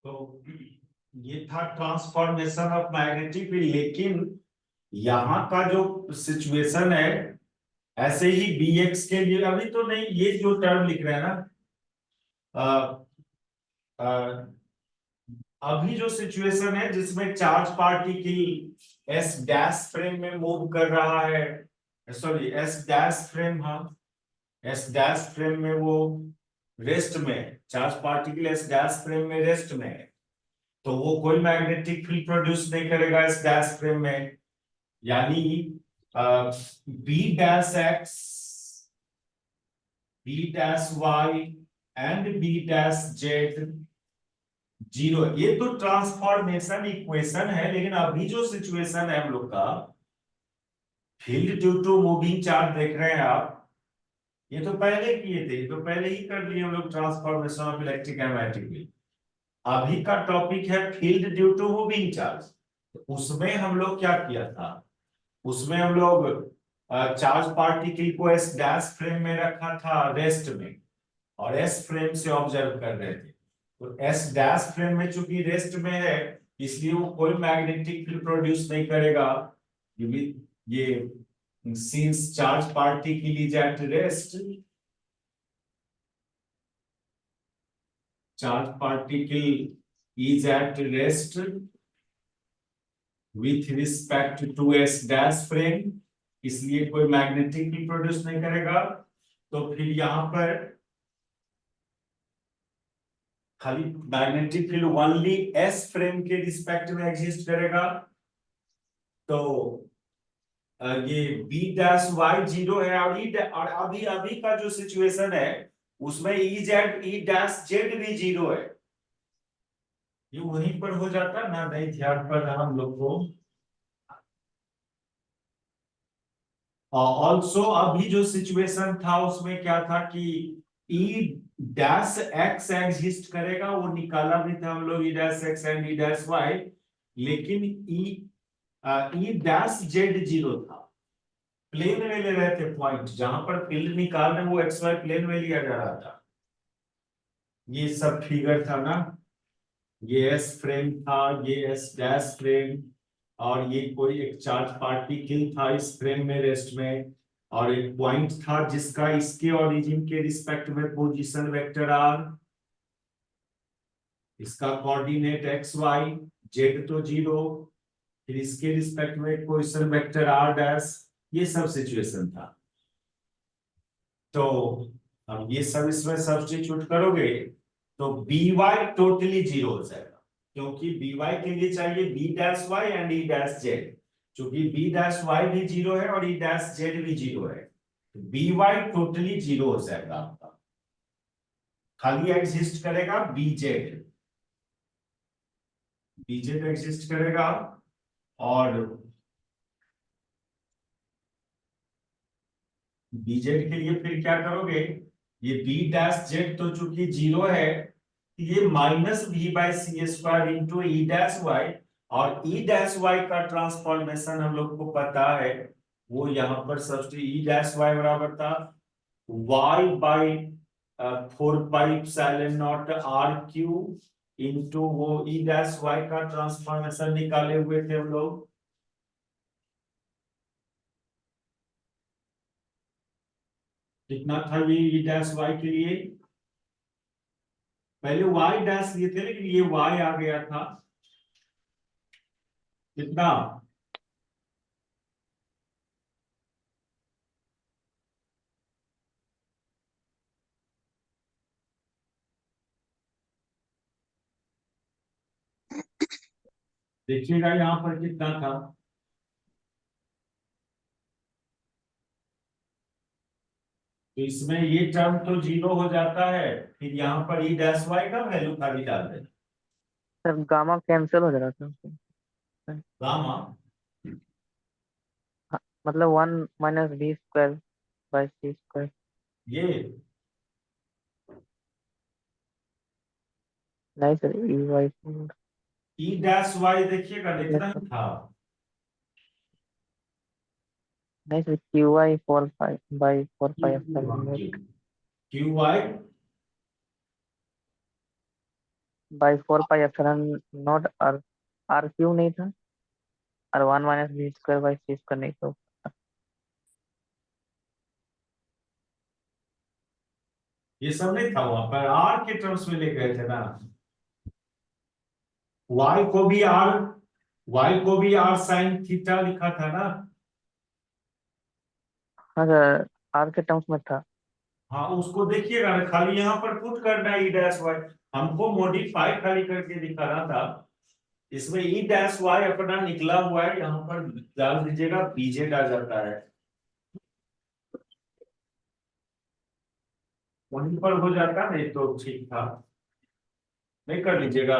तो ये था ट्रांसफॉर्मेशन ऑफ मैग्नेटिक फील्ड, लेकिन यहाँ का जो सिचुएशन है, ऐसे ही bx के लिए अभी तो नहीं, ये जो टर्म लिख रहे हैं ना, अ, अ, अभी जो सिचुएशन है जिसमें charge particle S dash frame में मूव कर रहा है, सॉरी एस डैश फ्रेम, हाँ एस डैश फ्रेम में वो रेस्ट में, charge particle S dash frame में रेस्ट में है, तो वो कोई मैग्नेटिक फील्ड प्रोड्यूस नहीं करेगा इस डैश फ्रेम में। यानी B dash x, B dash y and B dash z zero. ये तो ट्रांसफॉर्मेशन इक्वेशन है, लेकिन अभी जो सिचुएशन है हम लोग का, field due to moving charge देख रहे हैं आप, ये तो पहले किए थे, ये तो पहले ही कर लिए हम लोग, transformation of electric and magnetic field. अभी का टॉपिक है field due to moving charge. तो उसमें हम लोग क्या किया था, उसमें हम लोग चार्ज पार्टिकल को एस डैश फ्रेम में रखा था रेस्ट में, और एस फ्रेम से ऑब्जर्व कर रहे थे। तो एस डैश फ्रेम में चूंकि रेस्ट में है, इसलिए वो कोई मैग्नेटिक फील्ड प्रोड्यूस नहीं करेगा, क्योंकि ये since charge particle is at rest, charge particle is at rest with respect to S dash frame, इसलिए कोई मैग्नेटिक फील्ड प्रोड्यूस नहीं करेगा। तो फिर यहां पर खाली magnetic field only S frame के रिस्पेक्ट में एग्जिस्ट करेगा। तो ये बी डैश वाई जीरो है, और और अभी अभी का जो सिचुएशन है उसमें ई डैश जेड भी जीरो है। ये वहीं पर हो जाता ना, नहीं ध्यान पर रहा हम लोग को। ऑल्सो अभी जो सिचुएशन था उसमें क्या था कि ई डैश एक्स एग्जिस्ट करेगा, वो निकाला भी था हम लोग, E dash x and E dash y, लेकिन ई डैश जेड जीरो था। प्लेन में ले रहे थे पॉइंट, जहां पर फील्ड निकाल रहे वो एक्स वाई प्लेन में लिया जा रहा था। ये सब फिगर था ना, ये एस फ्रेम था, ये एस डैश फ्रेम, और ये कोई एक चार्ज पार्टिकल था इस फ्रेम में रेस्ट में, और एक पॉइंट था जिसका इसके ओरिजिन के रिस्पेक्ट में पोजीशन वेक्टर आर, इसका कोऑर्डिनेट एक्स वाई, जेड तो जीरो, फिर इसके रिस्पेक्ट में पोजीशन वेक्टर आर डैश। ये सब सिचुएशन था। तो अब ये सब इसमें सब्स्टिट्यूट करोगे तो बी वाई टोटली जीरो हो जाएगा, क्योंकि बी वाई के लिए चाहिए B dash y and E dash z, क्योंकि बी डैश वाई भी जीरो है और ई डैश जेड भी जीरो है, तो बी वाई टोटली जीरो हो जाएगा आपका। खाली एग्जिस्ट करेगा बीजेड, बीजेड एग्जिस्ट करेगा। और बीजेड के लिए फिर क्या करोगे, ये बी डैश जेड तो चूंकि जीरो है, ये minus v by c square into E dash y, और ई डैश वाई का ट्रांसफॉर्मेशन हम लोग को पता है, वो यहां पर सबसे ई डैश वाई बराबर था y by 4 pi epsilon naught r q into वो ई डैश वाई का ट्रांसफॉर्मेशन निकाले हुए थे हम लोग। कितना था ये ई डैश वाई के लिए, पहले वाई डैश लिए थे लेकिन ये वाई आ गया था, कितना, देखिएगा यहाँ पर कितना था। तो इसमें ये टर्म तो जीरो हो जाता है, फिर यहाँ पर ई डैश वाई का वैल्यू खाली डाल देना, सर गामा कैंसिल हो जा रहा था उससे। गामा। हाँ, मतलब 1 - b² / c²। ये नहीं sir, E y. E dash y देखिएगा नहीं इतना सर, ही था। नहीं sir, QI 4 pi / 4 pi q epsilon naught. Q y by 4 pi epsilon naught r, r q नहीं था, और 1 - v² बाई c² नहीं तो। ये सब नहीं था वहां पर, आर के टर्म्स में ले गए थे ना। वाई को भी आर, वाई को भी आर साइन थीटा लिखा था ना। हाँ सर, आर के टर्म्स में था। हाँ उसको देखिएगा ना, खाली यहाँ पर पुट करना है ई डैश वाई, हमको मॉडिफाई खाली करके दिखाना था। इसमें ई डैश वाई अपना निकला हुआ है, यहाँ पर डाल दीजिएगा, बीजेड आ जाता है, वहीं पर हो जाता नहीं तो ठीक था। नहीं कर लीजिएगा।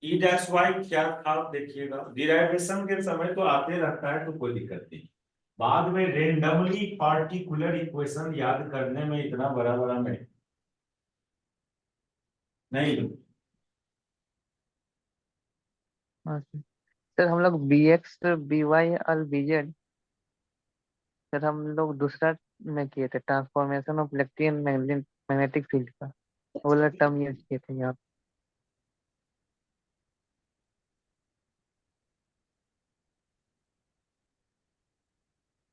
ई डैश वाई क्या था देखिएगा, डिराइवेशन के समय तो आते रहता है तो कोई दिक्कत नहीं, बाद में रेंडमली पार्टिकुलर इक्वेशन याद करने में इतना बड़ा बड़ा नहीं। हाँ सर। सर हम लोग bx by और bz, सर हम लोग दूसरा में किए थे, transformation of electric magnetic field का, वो वाला टर्म यूज किए थे यहाँ।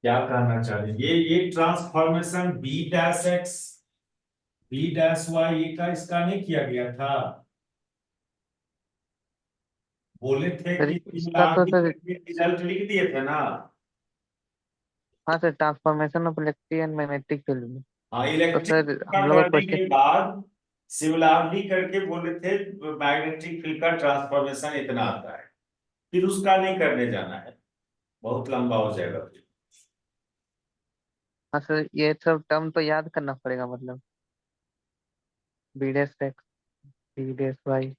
क्या कहना चाह रहे हैं, ये transformation B dash x B dash y का इसका नहीं किया गया था, बोले थे सर कि इसका तो सर, रिजल्ट लिख दिए थे ना। हाँ sir, transformation of electric and magnetic field में। हाँ तो इलेक्ट्रिक सर का हम लोग का करने क्वेश्चन, के बाद सिमिलैरिटी करके बोले थे मैग्नेटिक फील्ड का ट्रांसफॉर्मेशन इतना आता है, फिर उसका नहीं करने जाना है, बहुत लंबा हो जाएगा फिर। हाँ सर ये सब टर्म तो याद करना पड़ेगा, मतलब b'(x), b'(y).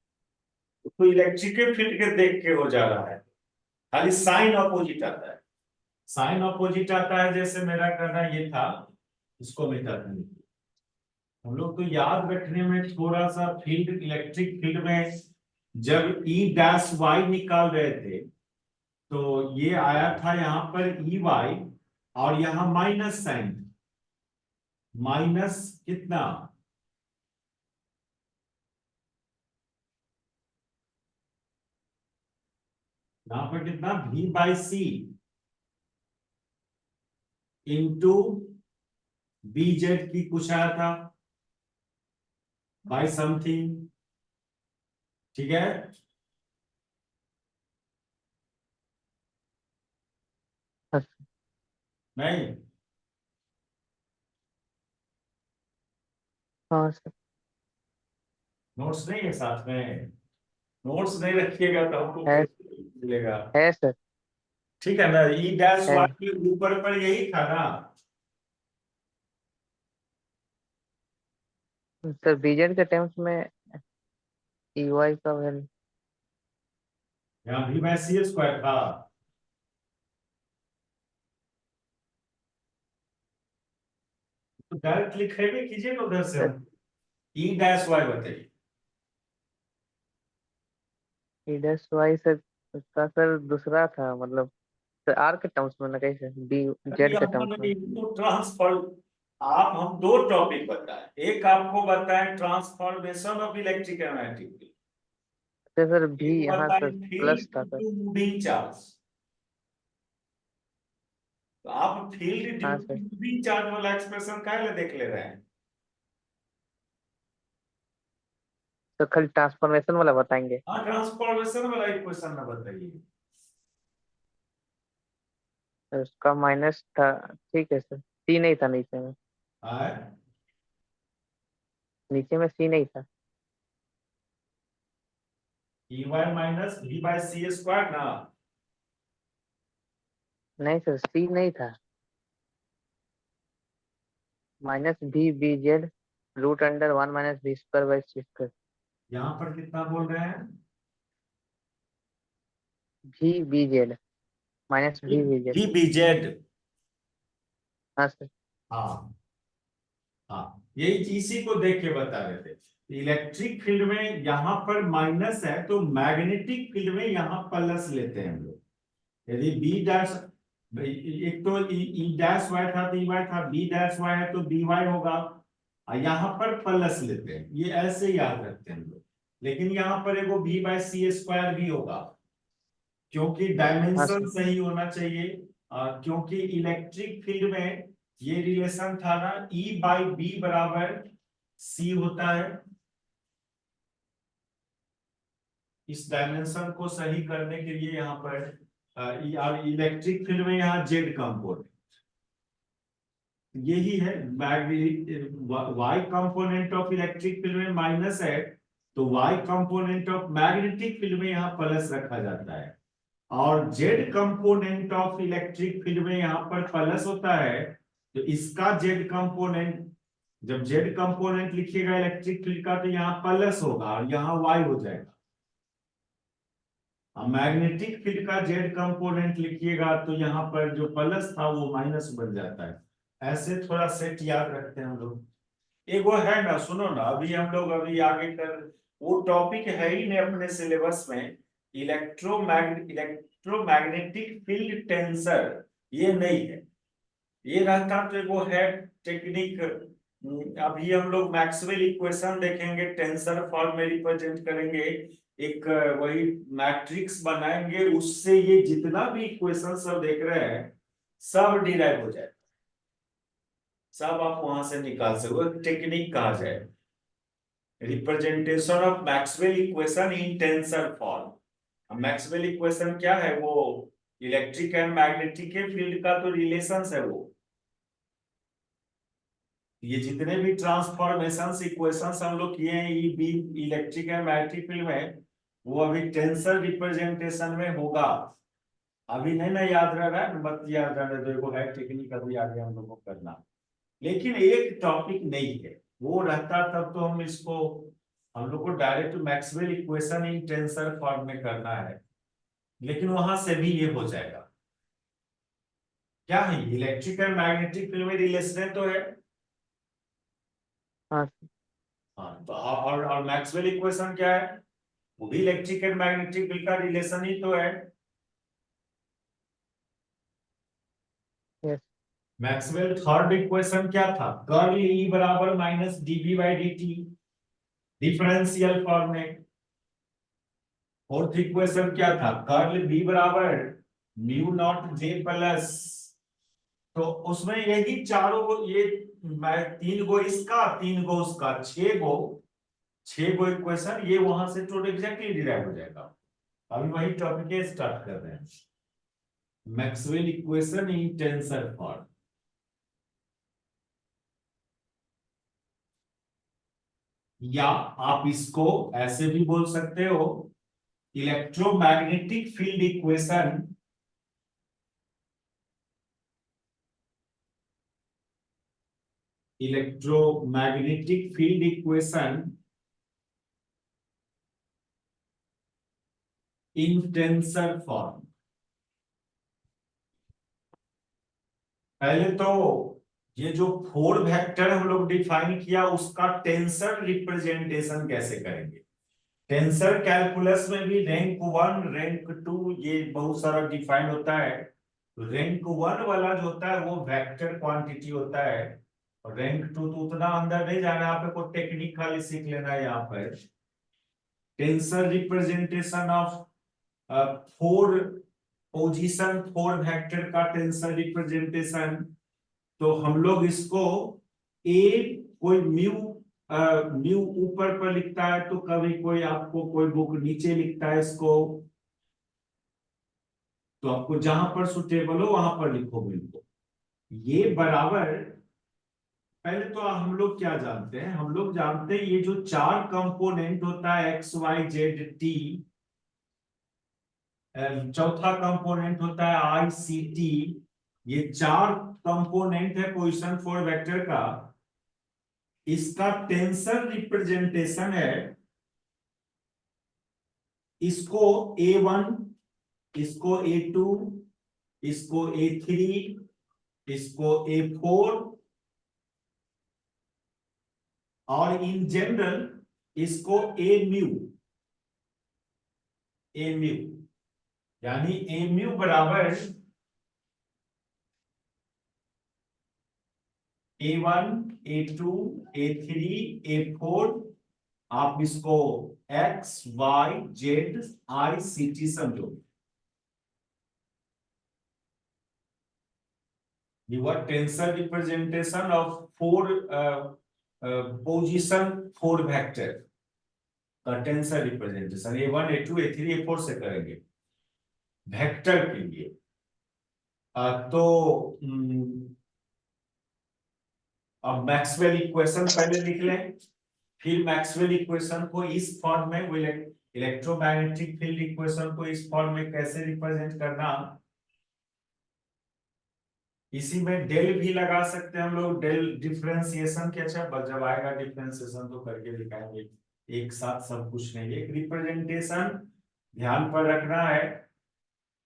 तो इलेक्ट्रिक फील्ड के देख के हो जा रहा है, खाली साइन अपोजिट आता है, साइन अपोजिट आता है, जैसे मेरा कहना ये था, इसको मिटा देंगे। हम लोग तो याद रखने में थोड़ा सा, फील्ड इलेक्ट्रिक फील्ड में जब ई डैश वाई निकाल रहे थे तो ये आया था यहाँ पर ई वाई, और यहाँ माइनस साइन, माइनस कितना, यहाँ पर कितना, v by c into B z की कुछ आया था बाई समथिंग, ठीक है। हाँ नहीं, हाँ सर। नोट्स नहीं है साथ में, नोट्स नहीं रखिएगा तो हमको है कैसे मिलेगा। है सर। ठीक है ना, ई डैश है वाई के ऊपर पर यही था ना। सर, bz के टर्म्स में ey का वैल्यू। यहाँ भी बाई सी स्क्वायर था, तो डायरेक्ट लिखेंगे, कीजिए ना उधर से, सर हम ई डैश वाई बताइए। e'(y) सर, उसका सर दूसरा था, मतलब सर आर के टर्म्स में ना, कैसे बी अभी जेड के टर्म्स हमने में। इनको ट्रांसफॉर, आप हम दो टॉपिक बताए, एक आपको बताएं transformation of electric and magnetic field, sir भी, एक हाँ बताएं सर, फील्ड प्लस था सर। Into moving charge. तो आप फील्ड ड्यू हाँ टू सर। मूविंग चार्ज वाला एक्सप्रेशन काहे ला देख ले रहे हैं। तो खाली ट्रांसफॉर्मेशन वाला बताएंगे। हाँ ट्रांसफॉर्मेशन वाला इक्वेशन ना बताइए। सर उसका माइनस था, ठीक है सर, सी नहीं था नीचे में। हाँ नीचे में सी नहीं था। E y minus v by c square ना। नहीं सर, सी नहीं था। -v(bz)√(1 - v²/c²। यहाँ पर कितना बोल रहे हैं, v(bz) -v(bz). We B z. हाँ सर। हाँ हाँ, यही इसी को देख के बता रहे थे, इलेक्ट्रिक फील्ड में यहाँ पर माइनस है तो मैग्नेटिक फील्ड में यहाँ प्लस लेते हैं हम लोग। यदि बी डैश, एक तो ई डैश वाई था तो ई वाई था, बी डैश वाई है तो बी वाई होगा, और यहाँ पर प्लस लेते हैं, ये ऐसे याद रखते हैं हम लोग। लेकिन यहाँ पर एगो v/c² भी होगा, क्योंकि हाँ डायमेंशन सर। सही होना चाहिए। क्योंकि इलेक्ट्रिक फील्ड में ये रिलेशन था ना, E/B बराबर C होता है। इस डायमेंशन को सही करने के लिए यहाँ पर इलेक्ट्रिक फील्ड में यहाँ जेड कंपोनेंट यही है। Y component of electric field में माइनस है, तो y component of magnetic field में यहाँ प्लस रखा जाता है। और z component of electric field में यहाँ पर प्लस होता है, तो इसका जेड कंपोनेंट, जब जेड कंपोनेंट लिखिएगा इलेक्ट्रिक फील्ड का, तो यहाँ प्लस होगा और यहाँ वाई हो जाएगा। अब मैग्नेटिक फील्ड का जेड कंपोनेंट लिखिएगा तो यहाँ पर जो प्लस था वो माइनस बन जाता है। ऐसे थोड़ा सेट याद रखते हैं हम लोग। एक वो है ना, सुनो ना, अभी हम लोग अभी आगे कर, वो टॉपिक है ही नहीं अपने सिलेबस में, इलेक्ट्रोमैग्नेटिक फील्ड टेंसर, ये नहीं है। ये रहता तो वो है टेक्निक। अभी हम लोग मैक्सवेल इक्वेशन देखेंगे, टेंसर फॉर्म में रिप्रेजेंट करेंगे, एक वही मैट्रिक्स बनाएंगे, उससे ये जितना भी इक्वेशन सब देख रहे हैं सब डिराइव हो जाए, सब आप वहां से निकाल सको। टेक्निक कहा जाए, representation of Maxwell equation in tensor form. Maxwell equation क्या है, वो इलेक्ट्रिक एंड मैग्नेटिक के फील्ड का तो रिलेशंस है वो। ये जितने भी ट्रांसफॉर्मेशंस इक्वेशंस हम लोग किए हैं B electric and magnetic field में, वो अभी टेंसर रिप्रेजेंटेशन में होगा। अभी नहीं ना याद रह रहा है, मत याद रहने दो, है टेक्निक अभी आगे हम लोग को करना। लेकिन एक टॉपिक नहीं है, वो रहता तब तो हम इसको, हम लोग को direct Maxwell equation in tensor form में करना है, लेकिन वहां से भी ये हो जाएगा। क्या है, इलेक्ट्रिक एंड मैग्नेटिक फील्ड में रिलेशन तो है। हाँ सर। हाँ, तो और मैक्सवेल इक्वेशन क्या है, वो भी इलेक्ट्रिक एंड मैग्नेटिक फील्ड का रिलेशन ही तो है। यस। मैक्सवेल थर्ड इक्वेशन क्या था, कर्ल E बराबर माइनस dB/dt, डिफरेंशियल फॉर्म में। फोर्थ इक्वेशन क्या था, कर्ल B बराबर म्यू नॉट J प्लस। तो उसमें यही चारों, ये तीन गो इसका तीन गो उसका, छह गो इक्वेशन, ये वहां से टोटल एग्जैक्टली डिराइव हो जाएगा। अभी वही टॉपिक स्टार्ट कर रहे हैं, Maxwell equation in tensor form. या आप इसको ऐसे भी बोल सकते हो, electromagnetic field equation electromagnetic field equation in tensor form. पहले तो ये जो फोर वेक्टर हम लोग डिफाइन किया, उसका टेंसर रिप्रेजेंटेशन कैसे करेंगे। टेंसर कैलकुलस में भी रैंक 1 रैंक 2 ये बहुत सारा डिफाइन होता है। रैंक 1 वाला जो होता है वो वेक्टर क्वांटिटी होता है, और रैंक 2 तो उतना अंदर नहीं जाना, यहाँ पे कोई टेक्निक खाली सीख लेना है। यहाँ पर tensor representation of four position, four vector का टेंसर रिप्रेजेंटेशन। तो हम लोग इसको ए, कोई म्यू ऊपर पर लिखता है, तो कभी कोई आपको कोई बुक नीचे लिखता है इसको, तो आपको जहां पर सुटेबल हो वहां पर लिखो म्यू को। ये बराबर, पहले तो हम लोग क्या जानते हैं, हम लोग जानते हैं ये जो चार कंपोनेंट होता है XYZ T, चौथा कंपोनेंट होता है ICT, ये चार कंपोनेंट है पोजीशन फोर वेक्टर का। इसका टेंसर रिप्रेजेंटेशन है, इसको A1, इसको A2, इसको A3, इसको A4, और इन जनरल इसको ए म्यू, यानी ए म्यू बराबर A1 A2 A3 A4 आप इसको x y z I C T समझो। your tensor representation of four position four vector का tensor representation A1 A2 A3 A4 से करेंगे वेक्टर के लिए। तो अब मैक्सवेल इक्वेशन पहले लिख लें, फिर मैक्सवेल इक्वेशन को इस फॉर्म में, वो इलेक्ट्रोमैग्नेटिक फील्ड इक्वेशन को इस फॉर्म में कैसे रिप्रेजेंट करना, इसी में डेल भी लगा सकते हैं हम लोग, डेल डिफरेंशिएशन के। अच्छा जब आएगा डिफरेंशिएशन तो करके दिखाएंगे, एक साथ सब कुछ नहीं। एक रिप्रेजेंटेशन ध्यान पर रखना है,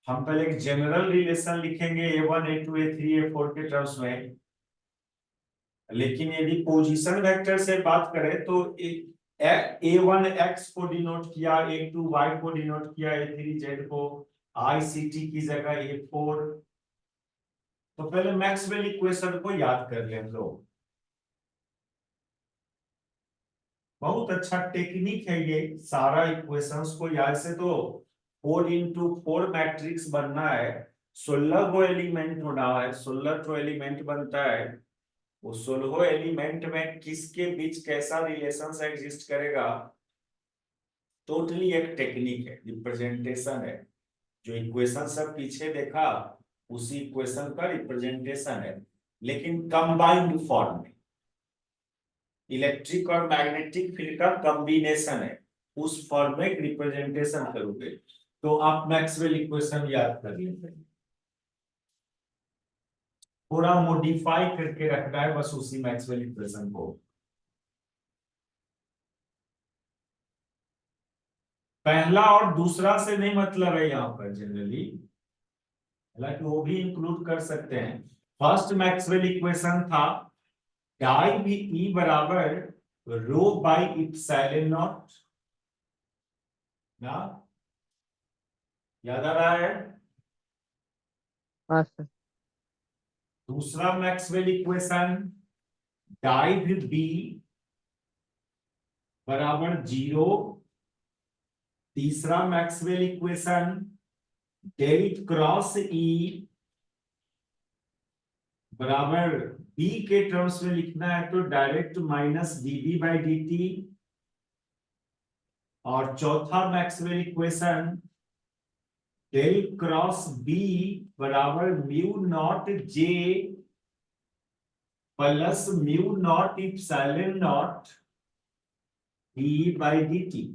हम पहले एक जनरल रिलेशन लिखेंगे A1 A2 A3 A4 के टर्म्स में, लेकिन यदि पोजीशन वेक्टर से बात करें तो A1 x को डिनोट किया, A2 y को डिनोट किया, A3 z को, ICT की जगह A4। तो पहले मैक्सवेल इक्वेशन को याद कर लें हम लोग। बहुत अच्छा टेक्निक है ये, सारा इक्वेशंस को याद से। तो 4x4 मैट्रिक्स बनना है, 16 को एलिमेंट होना है, 16 तो एलिमेंट बनता है। वो 16 एलिमेंट में किसके बीच कैसा रिलेशन एग्जिस्ट करेगा, टोटली एक टेक्निक है, रिप्रेजेंटेशन है। जो इक्वेशन सब पीछे देखा उसी इक्वेशन का रिप्रेजेंटेशन है, लेकिन कंबाइंड फॉर्म में। इलेक्ट्रिक और मैग्नेटिक फील्ड का कॉम्बिनेशन है, उस फॉर्म में रिप्रेजेंटेशन करोगे तो आप मैक्सवेल इक्वेशन याद कर लेंगे। पूरा मॉडिफाई करके रखना है बस उसी मैक्सवेल इक्वेशन को। पहला और दूसरा से नहीं मतलब है यहाँ पर जनरली, हालांकि वो भी इंक्लूड कर सकते हैं। फर्स्ट मैक्सवेल इक्वेशन था डाई भी ई बराबर रो बाई इप्सिलॉन नॉट ना, याद आ रहा है? हाँ सर। दूसरा मैक्सवेल इक्वेशन डाई भी बी बराबर 0। तीसरा Maxwell equation del cross E बराबर बी के टर्म्स में लिखना है तो direct minus dB by dt। और चौथा Maxwell equation del cross B बराबर mu naught J plus mu naught epsilon naught d by dt।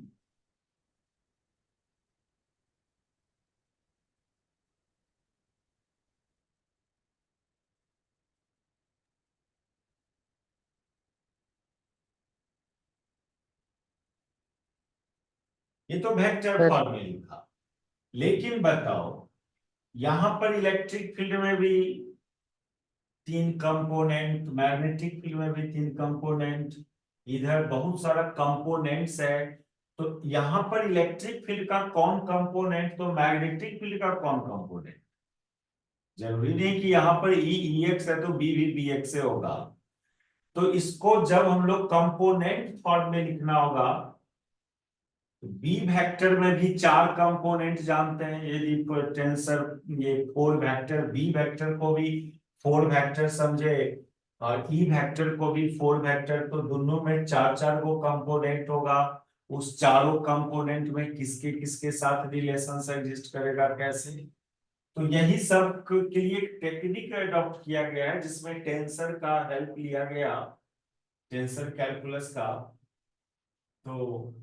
ये तो वेक्टर सर फॉर्म में लिखा, लेकिन बताओ यहां पर इलेक्ट्रिक फील्ड में भी 3 कंपोनेंट, मैग्नेटिक फील्ड में भी 3 कंपोनेंट, इधर बहुत सारा कंपोनेंट्स है। तो यहां पर इलेक्ट्रिक फील्ड का कौन कंपोनेंट तो मैग्नेटिक फील्ड का कौन कंपोनेंट? जरूरी नहीं कि यहां पर ई एक्स है तो बी भी बी एक्स से होगा। तो इसको जब हम लोग कंपोनेंट फॉर्म में लिखना होगा, बी वेक्टर में भी 4 कंपोनेंट जानते हैं। यदि टेंसर ये 4 वेक्टर, बी वेक्टर को भी 4 वेक्टर समझे और ई वेक्टर को भी 4 वेक्टर, तो दोनों में 4-4 को कंपोनेंट होगा। उस चारों कंपोनेंट में किसके किसके साथ रिलेशन एग्जिस्ट करेगा, कैसे? तो यही सब के लिए टेक्निक अडॉप्ट किया गया है जिसमें टेंसर का हेल्प लिया गया, टेंसर कैलकुलस का। तो